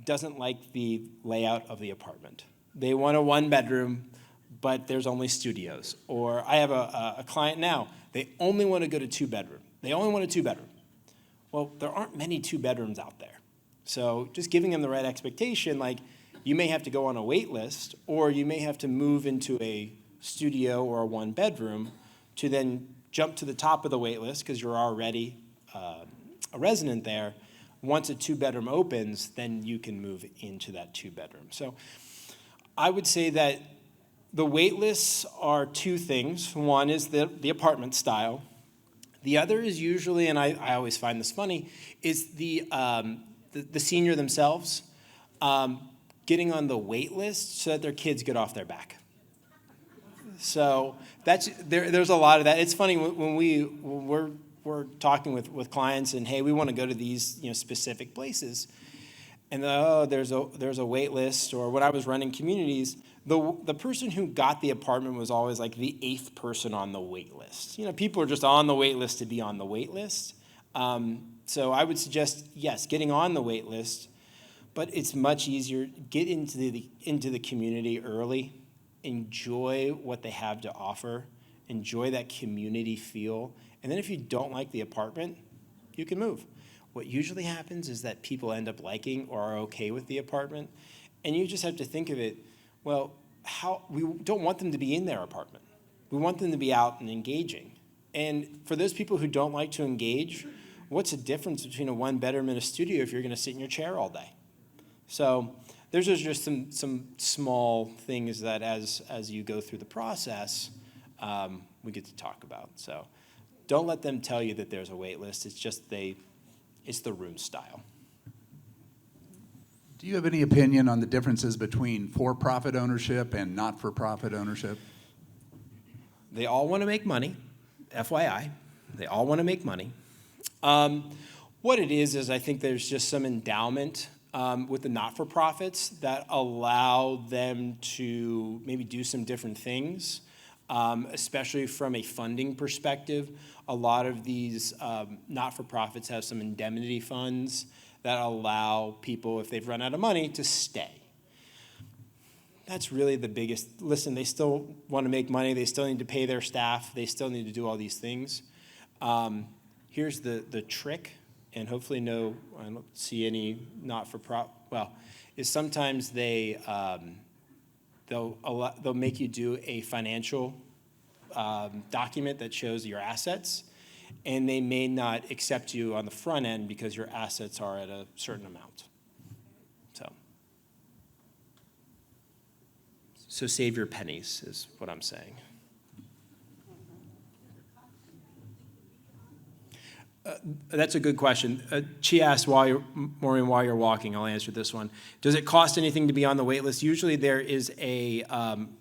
doesn't like the layout of the apartment. They want a one bedroom, but there's only studios. Or I have a client now, they only want to go to two bedroom. They only want a two bedroom. Well, there aren't many two bedrooms out there. So just giving them the right expectation, like you may have to go on a wait list, or you may have to move into a studio or a one bedroom to then jump to the top of the wait list because you're already a resident there. Once a two bedroom opens, then you can move into that two bedroom. So I would say that the wait lists are two things. One is the apartment style. The other is usually, and I always find this funny, is the senior themselves getting on the wait list so that their kids get off their back. So there's a lot of that. It's funny when we're talking with clients and, hey, we want to go to these specific places, and there's a wait list. Or when I was running communities, the person who got the apartment was always like the 8th person on the wait list. People are just on the wait list to be on the wait list. So I would suggest, yes, getting on the wait list, but it's much easier. Get into the community early. Enjoy what they have to offer. Enjoy that community feel. And then if you don't like the apartment, you can move. What usually happens is that people end up liking or are okay with the apartment. And you just have to think of it, well, we don't want them to be in their apartment. We want them to be out and engaging. And for those people who don't like to engage, what's the difference between a one bedroom and a studio if you're going to sit in your chair all day? So there's just some small things that as you go through the process, we get to talk about. So don't let them tell you that there's a wait list. It's just it's the room style. Do you have any opinion on the differences between for-profit ownership and not-for-profit ownership? They all want to make money, FYI. They all want to make money. What it is I think there's just some endowment with the not-for-profits that allow them to maybe do some different things, especially from a funding perspective. A lot of these not-for-profits have some indemnity funds that allow people, if they've run out of money, to stay. that's really the biggest. Listen, they still want to make money. They still need to pay their staff. They still need to do all these things. Here's the trick, and hopefully I don't see any is sometimes they'll make you do a financial document that shows your assets, and they may not accept you on the front end because your assets are at a certain amount. So save your pennies is what I'm saying. That's a good question. She asked Maureen, while you're walking, I'll answer this one. Does it cost anything to be on the wait list? Usually there is a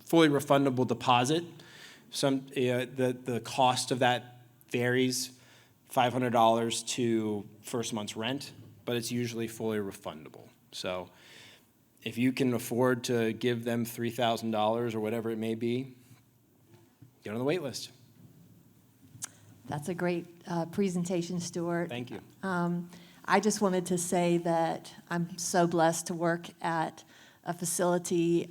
fully refundable deposit. The cost of that varies, $500 to first month's rent, but it's usually fully refundable. So if you can afford to give them $3,000 or whatever it may be, get on the wait list. That's a great presentation, Stuart. Thank you. I just wanted to say that I'm so blessed to work at a facility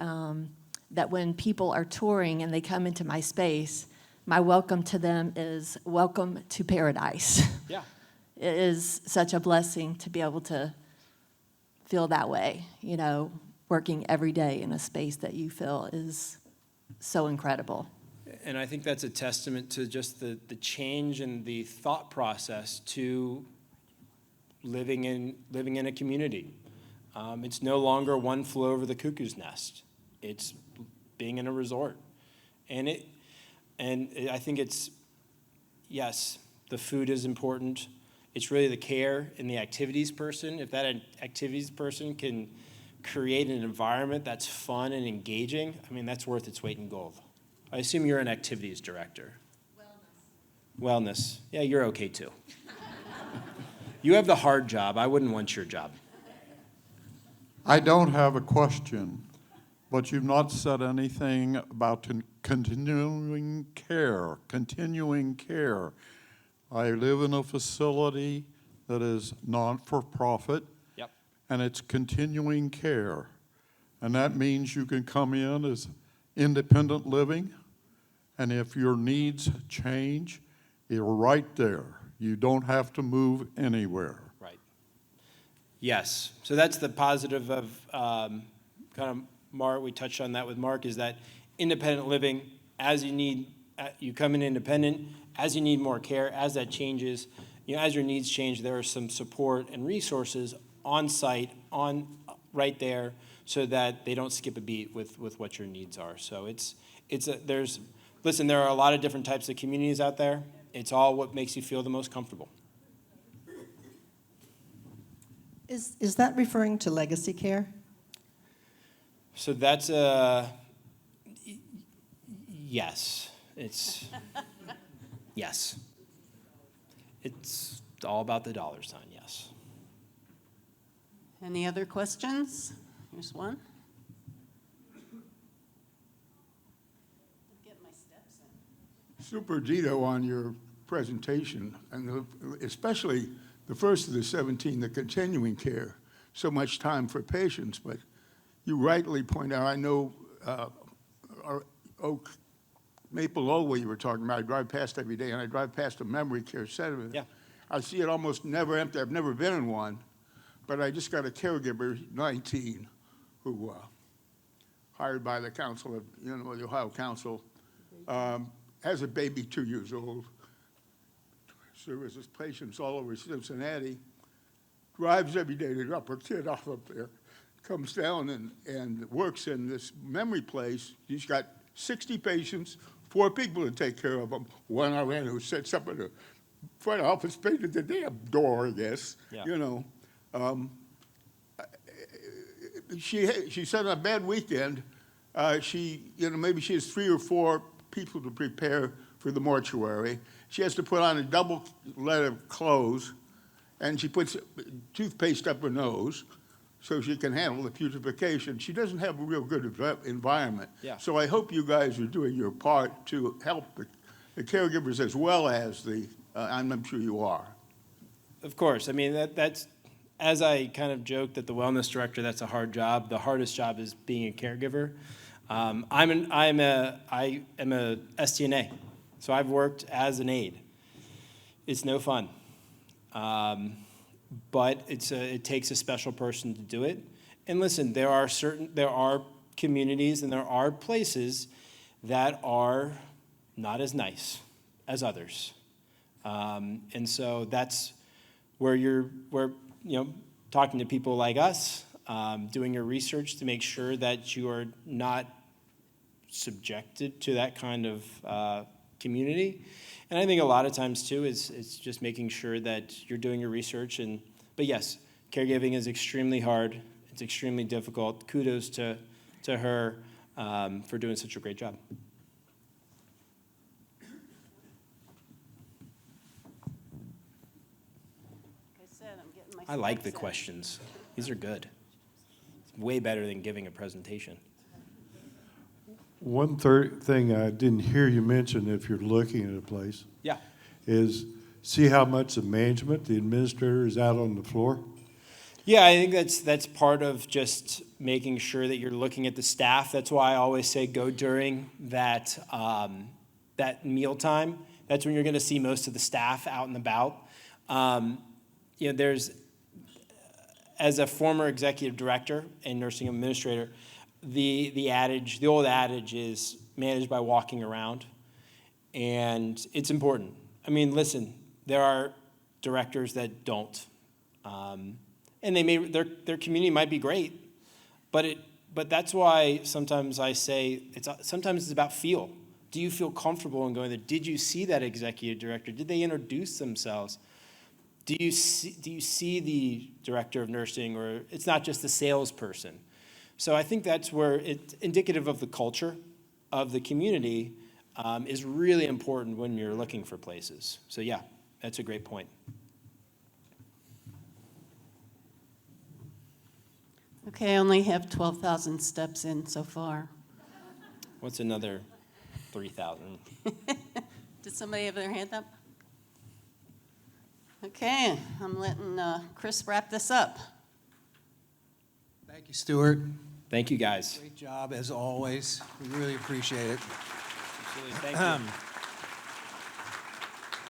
that when people are touring and they come into my space, my welcome to them is welcome to paradise. Yeah. It is such a blessing to be able to feel that way, working every day in a space that you feel is so incredible. And I think that's a testament to just the change in the thought process to living in a community. It's no longer one flew over the cuckoo's nest. It's being in a resort. And I think yes, the food is important. It's really the care and the activities person. If that activities person can create an environment that's fun and engaging, that's worth its weight in gold. I assume you're an activities director. Wellness. Yeah, you're okay too. You have the hard job. I wouldn't want your job. I don't have a question, but you've not said anything about continuing care. Continuing care. I live in a facility that is not-for-profit, Yep. and it's continuing care. And that means you can come in as independent living, and if your needs change, you're right there. You don't have to move anywhere. Right. Yes. So that's the positive of kind of Mark. We touched on that with Mark, is that independent living, as you need, you come in independent, as you need more care, as that changes, as your needs change, there are some support and resources on site, right there, so that they don't skip a beat with what your needs are. So there are a lot of different types of communities out there. It's all what makes you feel the most comfortable. Is that referring to legacy care? So that's yes. Yes. It's all about the dollar sign, yes. Any other questions? Here's one. Get my steps in. Super Dito on your presentation, and especially the first of the 17, the continuing care. So much time for patients, but you rightly point out, I know our Maple Lowell, where you were talking about, I drive past every day, and I drive past a memory care center. Yeah. I see it almost never empty. I've never been in one, but I just got a caregiver, 19, who hired by the council of, the Ohio Council, has a baby 2 years old, services patients all over Cincinnati, drives every day to drop her kid off up there, comes down and works in this memory place. He's got 60 patients, 4 people to take care of them. One I ran who sits up in the front office, painted the damn door, I guess. Yeah. She said on a bad weekend, maybe she has 3 or 4 people to prepare for the mortuary. She has to put on a double layer of clothes, and she puts toothpaste up her nose so she can handle the putrefaction. She doesn't have a real good environment. Yeah. So I hope you guys are doing your part to help the caregivers as well as I'm sure you are. Of course. That's, as I kind of joked at the wellness director, that's a hard job. The hardest job is being a caregiver. I am a STNA, so I've worked as an aide. It's no fun, but it takes a special person to do it. And listen, there are communities and there are places that are not as nice as others, and so that's where talking to people like us, doing your research to make sure that you are not subjected to that kind of community. And I think a lot of times too it's just making sure that you're doing your research. But yes, caregiving is extremely hard. It's extremely difficult. Kudos to her for doing such a great job. I like the questions. These are good. It's way better than giving a presentation. One thing I didn't hear you mention, if you're looking at a place, Yeah. is see how much the management, the administrator, is out on the floor? Yeah, I think that's part of just making sure that you're looking at the staff. That's why I always say go during that meal time. That's when you're going to see most of the staff out and about. There's, as a former executive director and nursing administrator, the old adage is managed by walking around, and it's important. I mean, listen, there are directors that don't. And their community might be great, but that's why sometimes I say sometimes it's about feel. Do you feel comfortable in going there? Did you see that executive director? Did they introduce themselves? Do you see the director of nursing, or it's not just the salesperson? So I think that's where it's indicative of the culture of the community is really important when you're looking for places. So yeah, that's a great point. Okay, I only have 12,000 steps in so far. What's another 3,000? Did somebody have their hand up? Okay, I'm letting Chris wrap this up. Thank you, Stuart. Thank you, guys. Great job, as always. We really appreciate it. Absolutely. Thank you.